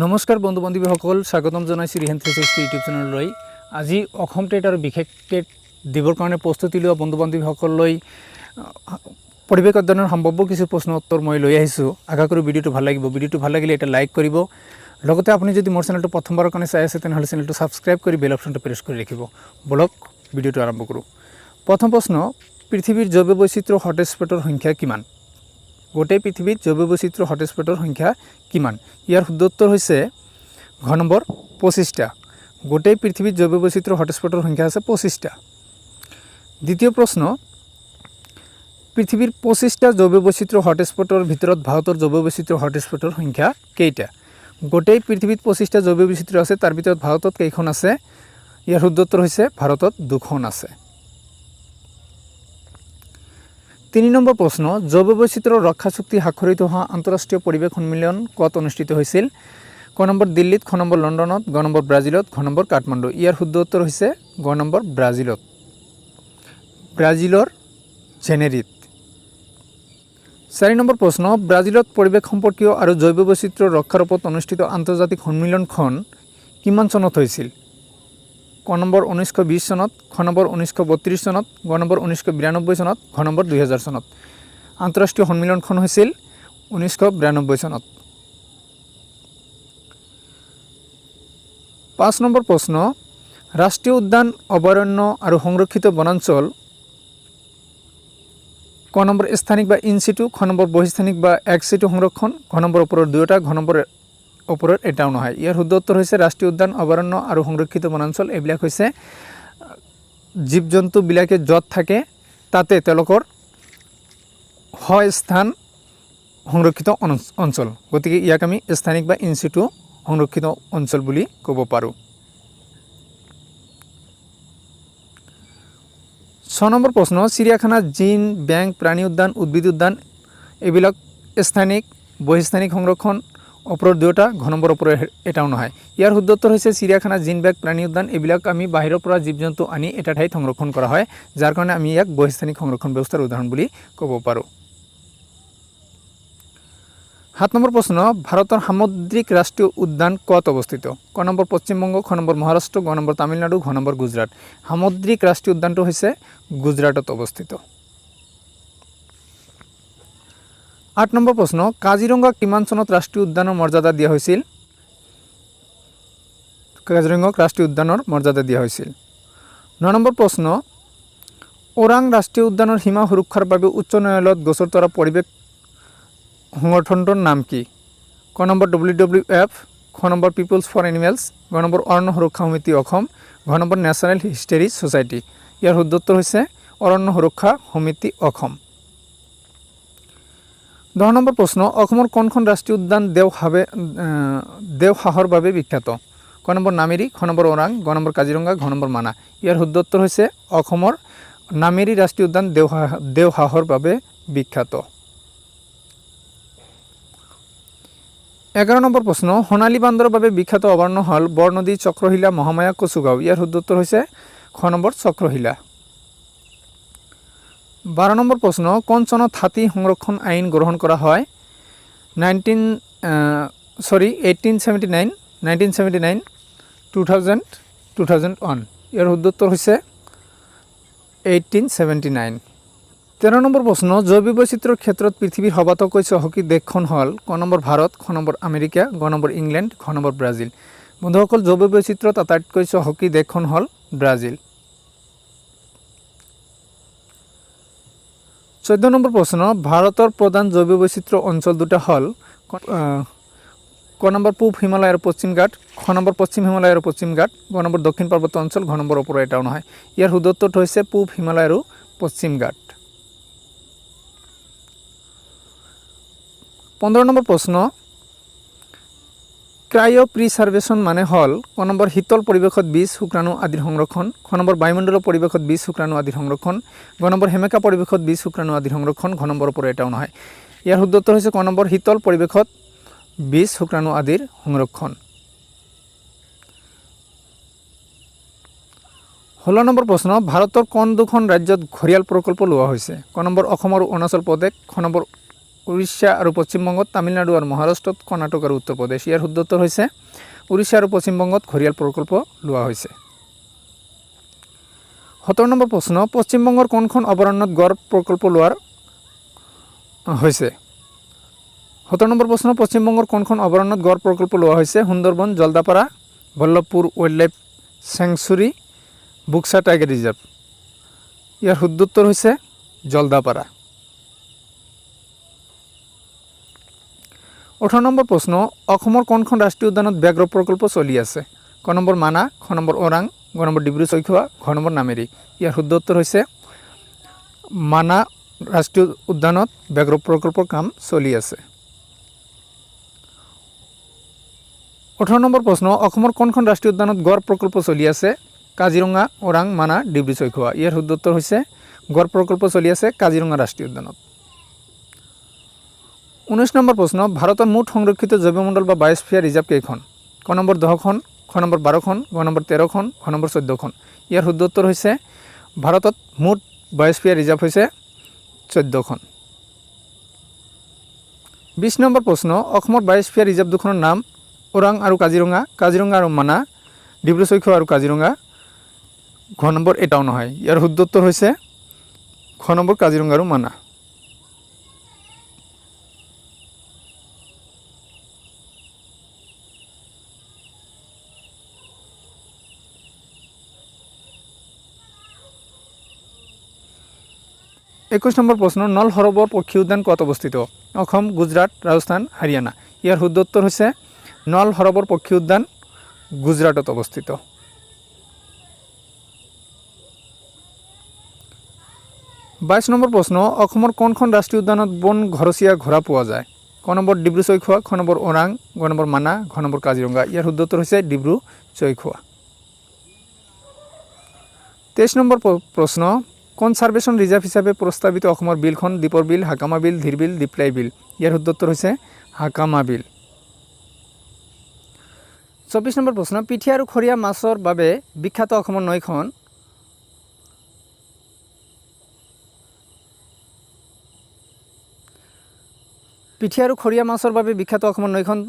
নমস্কাৰ বন্ধু বান্ধৱীসকল, স্বাগতম জনাইছোঁ ৰিহেন 360 ইউটিউব চেনেললৈ। আজি অসম টেট আৰু বিশেষ টেট দিবৰ কাৰণে প্ৰস্তুতি লোৱা বন্ধু বান্ধৱীসকললৈ পৰিৱেশ অধ্যয়নৰ সম্ভাৱ্য কিছু প্ৰশ্ন উত্তৰ মই লৈ আহিছোঁ। আশা কৰোঁ ভিডিঅ'টো ভাল লাগিব। ভিডিঅ'টো ভাল লাগিলে এটা লাইক কৰিব। লগতে আপুনি যদি মোৰ চেনেলটো প্ৰথমবাৰৰ কাৰণে চাই আছে তেনেহ'লে চেনেলটো ছাবস্ক্ৰাইব কৰি বেল অপশ্যনটো প্ৰেছ কৰি ৰাখিব। বলক ভিডিঅ'টো আৰম্ভ কৰোঁ। প্ৰথম প্ৰশ্ন, পৃথিৱীৰ জৈৱ বৈচিত্ৰ্য হটস্পটৰ সংখ্যা কিমান? গোটেই পৃথিৱীত জৈৱ বৈচিত্ৰ্য হটস্পটৰ সংখ্যা কিমান? ইয়াৰ শুদ্ধ উত্তৰ হৈছে ঘ নম্বৰ 25টা। গোটেই পৃথিৱীত জৈৱ বৈচিত্ৰ্য হটস্পটৰ সংখ্যা আছে 25টা। দ্বিতীয় প্ৰশ্ন, পৃথিৱীৰ 25টা জৈৱ বৈচিত্ৰ্য হটস্পটৰ ভিতৰত ভাৰতৰ জৈৱ বৈচিত্ৰ্য হটস্পটৰ সংখ্যা কেইটা? গোটেই পৃথিৱীত 25টা জৈৱ বৈচিত্ৰ্য আছে, তাৰ ভিতৰত ভাৰতত কেইখন আছে? ইয়াৰ শুদ্ধ উত্তৰ হৈছে ভাৰতত 2খন আছে। 3 নম্বৰ প্ৰশ্ন, জৈৱ বৈচিত্ৰ্য ৰক্ষা চুক্তি স্বাক্ষৰিত হোৱা আন্তঃৰাষ্ট্ৰীয় পৰিৱেশ সন্মিলন ক'ত অনুষ্ঠিত হৈছিল? ক নম্বৰ দিল্লীত, খ নম্বৰ লণ্ডনত, গ নম্বৰ ব্ৰাজিলত, ঘ নম্বৰ কাঠমাণ্ডু। ইয়াৰ শুদ্ধ উত্তৰ হৈছে গ নম্বৰ ব্ৰাজিলত, ব্ৰাজিলৰ জেনেৰিত। 4 নম্বৰ প্ৰশ্ন, ব্ৰাজিলত পৰিৱেশ সম্পৰ্কীয় আৰু জৈৱ বৈচিত্ৰ্য ৰক্ষাৰ ওপৰত অনুষ্ঠিত আন্তৰ্জাতিক সন্মিলনখন কিমান চনত হৈছিল? ক নম্বৰ 1920 চনত, খ নম্বৰ 1932 চনত, গ নম্বৰ 1992 চনত, ঘ নম্বৰ 2000 চনত। আন্তঃৰাষ্ট্ৰীয় সন্মিলনখন হৈছিল 1992 চনত। 5 নম্বৰ প্ৰশ্ন, ৰাষ্ট্ৰীয় উদ্যান, অভয়াৰণ্য আৰু সংৰক্ষিত বনাঞ্চল ক নম্বৰ স্থানিক বা ইনচিটু, খ নম্বৰ বহিস্থানিক বা এক্সিটু সংৰক্ষণ, ঘ নম্বৰ ওপৰৰ দুয়োটা, ঘ নম্বৰ ওপৰৰ এটাও নহয়। ইয়াৰ শুদ্ধ উত্তৰ হৈছে ৰাষ্ট্ৰীয় উদ্যান, অভয়াৰণ্য আৰু সংৰক্ষিত বনাঞ্চল এইবিলাক হৈছে জীৱ জন্তুবিলাকে য'ত থাকে তাতে তেওঁলোকৰ স্থান সংৰক্ষিত অঞ্চল, গতিকে ইয়াক আমি স্থানিক বা ইনচিটু সংৰক্ষিত অঞ্চল বুলি ক'ব পাৰোঁ। 6 নম্বৰ প্ৰশ্ন, চিৰিয়াখানা, জিন, বেংক, প্ৰাণী উদ্যান, উদ্ভিদ উদ্যান এইবিলাক স্থানিক, বহিস্থানিক সংৰক্ষণ, ওপৰৰ দুয়োটা, ঘ নম্বৰ ওপৰৰ এটাও নহয়। ইয়াৰ শুদ্ধ উত্তৰ হৈছে চিৰিয়াখানা, জিন, বেংক, প্ৰাণী উদ্যান এইবিলাক আমি বাহিৰৰ পৰা জীৱ জন্তু আনি এটা ঠাইত সংৰক্ষণ কৰা হয়, যাৰ কাৰণে আমি ইয়াক বহিস্থানিক সংৰক্ষণ ব্যৱস্থাৰ উদাহৰণ বুলি ক'ব পাৰোঁ। 7 নম্বৰ প্ৰশ্ন, ভাৰতৰ সামুদ্ৰিক ৰাষ্ট্ৰীয় উদ্যান ক'ত অৱস্থিত? ক নম্বৰ পশ্চিমবংগ, খ নম্বৰ মহাৰাষ্ট্ৰ, গ নম্বৰ তামিলনাডু, ঘ নম্বৰ গুজৰাট। সামুদ্ৰিক ৰাষ্ট্ৰীয় উদ্যানটো হৈছে গুজৰাটত অৱস্থিত। 8 নম্বৰ প্ৰশ্ন, কাজিৰঙাক কিমান চনত ৰাষ্ট্ৰীয় উদ্যানৰ মৰ্যাদা দিয়া হৈছিল? কাজিৰঙাক ৰাষ্ট্ৰীয় উদ্যানৰ মৰ্যাদা দিয়া হৈছিল। 9 নম্বৰ প্ৰশ্ন, ওৰাং ৰাষ্ট্ৰীয় উদ্যানৰ সীমা সুৰক্ষাৰ বাবে উচ্চ ন্যায়ালয়ত গোচৰ তৰা পৰিৱেশ সংগঠনটোৰ নাম কি? ক নম্বৰ WWF, খ নম্বৰ পিপলছ ফৰ এনিমেলছ, গ নম্বৰ অৰণ্য সুৰক্ষা সমিতি অসম, ঘ নম্বৰ নেশ্যনেল হিষ্টৰী ছ'চাইটি। ইয়াৰ শুদ্ধ উত্তৰ হৈছে অৰণ্য সুৰক্ষা সমিতি অসম। 10 নম্বৰ প্ৰশ্ন, অসমৰ কোনখন ৰাষ্ট্ৰীয় উদ্যান দেওহাঁহৰ বাবে বিখ্যাত? ক নম্বৰ নামেৰি, খ নম্বৰ ওৰাং, গ নম্বৰ কাজিৰঙা, ঘ নম্বৰ মানাহ। ইয়াৰ শুদ্ধ উত্তৰ হৈছে অসমৰ নামেৰি ৰাষ্ট্ৰীয় উদ্যান দেওহাঁহৰ বাবে বিখ্যাত। 11 নম্বৰ প্ৰশ্ন, সোণালী বান্দৰৰ বাবে বিখ্যাত অভয়াৰণ্য হ'ল বৰনদী, চক্ৰশিলা, মহামায়া, কচুগাঁও। ইয়াৰ শুদ্ধ উত্তৰ হৈছে খ নম্বৰ চক্ৰশিলা। 12 নম্বৰ প্ৰশ্ন, কোন চনত হাতী সংৰক্ষণ আইন গ্ৰহণ কৰা হয়? 1879, 2000, 2001। ইয়াৰ শুদ্ধ উত্তৰ হৈছে 1879। 13 নম্বৰ প্ৰশ্ন, জৈৱ বৈচিত্ৰ্যৰ ক্ষেত্ৰত পৃথিৱীৰ সবাতোকৈ চহকী দেশখন হ'ল? ক নম্বৰ ভাৰত, খ নম্বৰ আমেৰিকা, গ নম্বৰ ইংলেণ্ড, ঘ নম্বৰ ব্ৰাজিল। বন্ধুসকল, জৈৱ বৈচিত্ৰ্যত আটাইতকৈ চহকী দেশখন হ'ল ব্ৰাজিল। 14 নম্বৰ প্ৰশ্ন, ভাৰতৰ প্ৰধান জৈৱ বৈচিত্ৰ্য অঞ্চল দুটা হ'ল? ক নম্বৰ পূব হিমালয় আৰু পশ্চিম ঘাট, খ নম্বৰ পশ্চিম হিমালয় আৰু পশ্চিম ঘাট, গ নম্বৰ দক্ষিণ পাৰ্বত্য অঞ্চল, ঘ নম্বৰ ওপৰৰ এটাও নহয়। ইয়াৰ শুদ্ধ উত্তৰটো হৈছে পূব হিমালয় আৰু পশ্চিম ঘাট। 15 নম্বৰ প্ৰশ্ন, ক্ৰাইঅ' প্ৰিচাৰ্ভেশ্যন মানে হ'ল? ক নম্বৰ শীতল পৰিৱেশত বীজ, শুক্ৰাণু আদিৰ সংৰক্ষণ, খ নম্বৰ বায়ুমণ্ডলৰ পৰিৱেশত বীজ, শুক্ৰাণু আদিৰ সংৰক্ষণ, গ নম্বৰ সেমেকা পৰিৱেশত বীজ, শুক্ৰাণু আদিৰ সংৰক্ষণ, ঘ নম্বৰ ওপৰৰ এটাও নহয়। ইয়াৰ শুদ্ধ উত্তৰ হৈছে ক নম্বৰ শীতল পৰিৱেশত বীজ, শুক্ৰাণু আদিৰ সংৰক্ষণ। 16 নম্বৰ প্ৰশ্ন, ভাৰতৰ কোন দুখন ৰাজ্যত ঘৰিয়াল প্ৰকল্প লোৱা হৈছে? ক নম্বৰ অসম আৰু অৰুণাচল প্ৰদেশ, খ নম্বৰ উৰিষ্যা আৰু পশ্চিমবংগত, তামিলনাডু আৰু মহাৰাষ্ট্ৰত, কৰ্ণাটক আৰু উত্তৰ প্ৰদেশ। ইয়াৰ শুদ্ধ উত্তৰ হৈছে উৰিষ্যা আৰু পশ্চিমবংগত ঘৰিয়াল প্ৰকল্প লোৱা হৈছে। 17 নম্বৰ প্ৰশ্ন, পশ্চিমবংগৰ কোনখন অভয়াৰণ্যত গড় প্ৰকল্প লোৱাৰ হৈছে? 17 নম্বৰ প্ৰশ্ন, পশ্চিমবংগৰ কোনখন অভয়াৰণ্যত গড় প্ৰকল্প লোৱা হৈছে? Sundarban, Jaldapara, Ballavpur wildlife sanctuary, Buxa tiger reserve. ইয়াৰ শুদ্ধ উত্তৰ হৈছে জলদাপাৰা। 18 নম্বৰ প্ৰশ্ন, অসমৰ কোনখন ৰাষ্ট্ৰীয় উদ্যানত ব্যাঘ্ৰ প্ৰকল্প চলি আছে? ক নম্বৰ মানাহ, খ নম্বৰ ওৰাং, গ নম্বৰ ডিব্ৰু-চৈখোৱা, ঘ নম্বৰ নামেৰি। ইয়াৰ শুদ্ধ উত্তৰ হৈছে মানাহ ৰাষ্ট্ৰীয় উদ্যানত ব্যাঘ্ৰ প্ৰকল্পৰ কাম চলি আছে। 18 নম্বৰ প্ৰশ্ন, অসমৰ কোনখন ৰাষ্ট্ৰীয় উদ্যানত গড় প্ৰকল্প চলি আছে? কাজিৰঙা, ওৰাং, মানাহ, ডিব্ৰু-চৈখোৱা। ইয়াৰ শুদ্ধ উত্তৰ হৈছে গড় প্ৰকল্প চলি আছে কাজিৰঙা ৰাষ্ট্ৰীয় উদ্যানত। 19 নম্বৰ প্ৰশ্ন, ভাৰতৰ মুঠ সংৰক্ষিত জৈৱমণ্ডল বা বায়োস্ফিয়াৰ ৰিজাৰ্ভ কেইখন? ক নম্বৰ 10খন, খ নম্বৰ 12খন, গ নম্বৰ 13খন, ঘ নম্বৰ 14খন। ইয়াৰ শুদ্ধ উত্তৰ হৈছে ভাৰতত মুঠ বায়োস্ফিয়াৰ ৰিজাৰ্ভ হৈছে 14খন। 20 নম্বৰ প্ৰশ্ন, অসমৰ বায়োস্ফিয়াৰ ৰিজাৰ্ভ দুখনৰ নাম? ওৰাং আৰু কাজিৰঙা, কাজিৰঙা আৰু মানাহ, ডিব্ৰু-চৈখোৱা আৰু কাজিৰঙা। ঘ নম্বৰ এটাও নহয়। ইয়াৰ শুদ্ধ উত্তৰ হৈছে খ নম্বৰ কাজিৰঙা আৰু মানাহ। একৈশ নম্বৰ প্ৰশ্ন, নল সৰোবৰ পক্ষী উদ্যান ক'ত অৱস্থিত? অসম, গুজৰাট, ৰাজস্থান, হাৰিয়ানা। ইয়াৰ শুদ্ধ উত্তৰ হৈছে নল সৰোবৰ পক্ষী উদ্যান গুজৰাটত অৱস্থিত। 22 নম্বৰ প্ৰশ্ন, অসমৰ কোনখন ৰাষ্ট্ৰীয় উদ্যানত বন ঘৰচীয়া ঘোঁৰা পোৱা যায়? ক নম্বৰ ডিব্ৰু-চৈখোৱা, খ নম্বৰ ওৰাং, গ নম্বৰ মানাহ, ঘ নম্বৰ কাজিৰঙা। ইয়াৰ শুদ্ধ উত্তৰ হৈছে ডিব্ৰু-চৈখোৱা। 23 নম্বৰ প্ৰশ্ন, কনজাৰভেশ্যন ৰিজাৰ্ভ হিচাপে প্ৰস্তাৱিত অসমৰ বিলখন? দীপৰ বিল, হাকামা বিল, ধীৰ বিল, দিপ্লাই বিল। ইয়াৰ শুদ্ধ উত্তৰ হৈছে হাকামা বিল। 24 নম্বৰ প্ৰশ্ন, পিঠি আৰু খৰিয়া মাছৰ বাবে বিখ্যাত অসমৰ নৈখন? পিঠি আৰু খৰিয়া মাছৰ বাবে বিখ্যাত অসমৰ নৈখন?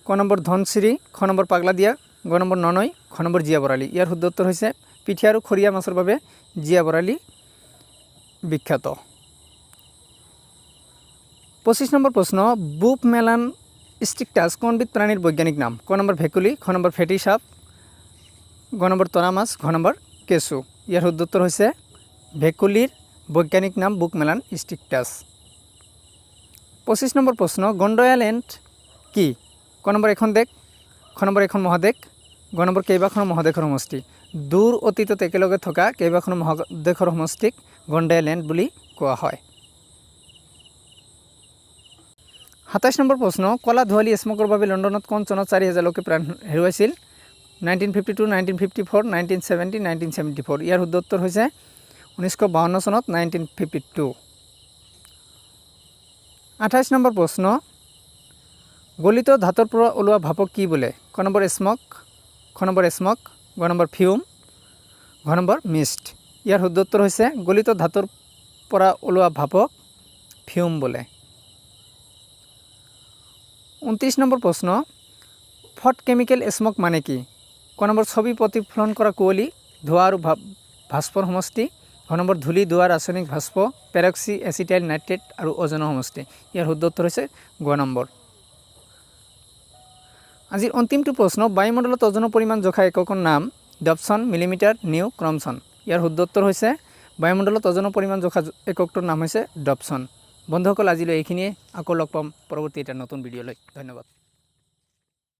ক নম্বৰ ধনশিৰি, খ নম্বৰ পাগলাদিয়া, গ নম্বৰ ননৈ, ঘ নম্বৰ জীয়া বৰালি। ইয়াৰ শুদ্ধ উত্তৰ হৈছে পিঠি আৰু খৰিয়া মাছৰ বাবে জীয়া বৰালি বিখ্যাত। 25 নম্বৰ প্ৰশ্ন, বুক মেলান ষ্ট্ৰিকটাছ কোনবিধ প্ৰাণীৰ বৈজ্ঞানিক নাম? ক নম্বৰ ভেকুলী, খ নম্বৰ ফেটি সাপ, গ নম্বৰ তৰা মাছ, ঘ নম্বৰ কেঁচু। ইয়াৰ শুদ্ধ উত্তৰ হৈছে ভেকুলীৰ বৈজ্ঞানিক নাম বুক মেলান ষ্ট্ৰিকটাছ। 25 নম্বৰ প্ৰশ্ন, গণ্ডয়ালেণ্ড কি? ক নম্বৰ এখন দেশ, খ নম্বৰ এখন মহাদেশ, গ নম্বৰ কেইবাখনো মহাদেশৰ সমষ্টি। দূৰ অতীতত একেলগে থকা কেইবাখনো মহাদেশৰ সমষ্টিক গণ্ডয়ালেণ্ড বুলি কোৱা হয়। 27 নম্বৰ প্ৰশ্ন, কলা ধুৱালী স্মকৰ বাবে লণ্ডনত কোন চনত 4000 লোকে প্ৰাণ হেৰুৱাইছিল? 1952, 1954, 1970, 1974। ইয়াৰ শুদ্ধ উত্তৰ হৈছে 1952 চনত 1952। 28 নম্বৰ প্ৰশ্ন, গলিত ধাতুৰ পৰা ওলোৱা ভাপক কি বোলে? ক নম্বৰ স্মক, খ নম্বৰ স্মক, গ নম্বৰ ফিউম, ঘ নম্বৰ মিষ্ট। ইয়াৰ শুদ্ধ উত্তৰ হৈছে গলিত ধাতুৰ পৰা ওলোৱা ভাপক ফিউম বোলে। 29 নম্বৰ প্ৰশ্ন, ফট কেমিকেল স্মক মানে কি? ক নম্বৰ ছবি প্ৰতিফলন কৰা কুঁৱলী, ধোঁৱা আৰু ভাস্পৰ সমষ্টি, ঘ নম্বৰ ধূলি, ধোঁৱা, ৰাসায়নিক ভাস্প, পেৰক্সি, এচিটাইল নাইট্ৰেট আৰু অজনৰ সমষ্টি। ইয়াৰ শুদ্ধ উত্তৰ হৈছে গ নম্বৰ। আজিৰ অন্তিমটো প্ৰশ্ন, বায়ুমণ্ডলত অজনৰ পৰিমাণ জোখা এককৰ নাম? ডপচন, মিলিমিটাৰ, নিউ, ক্ৰমচন। ইয়াৰ শুদ্ধ উত্তৰ হৈছে বায়ুমণ্ডলত অজনৰ পৰিমাণ জোখা এককটোৰ নাম হৈছে ডপচন। বন্ধুসকল, আজিলৈ এইখিনিয়ে। আকৌ লগ পাম পৰৱৰ্তী এটা নতুন ভিডিঅ'লৈ। ধন্যবাদ।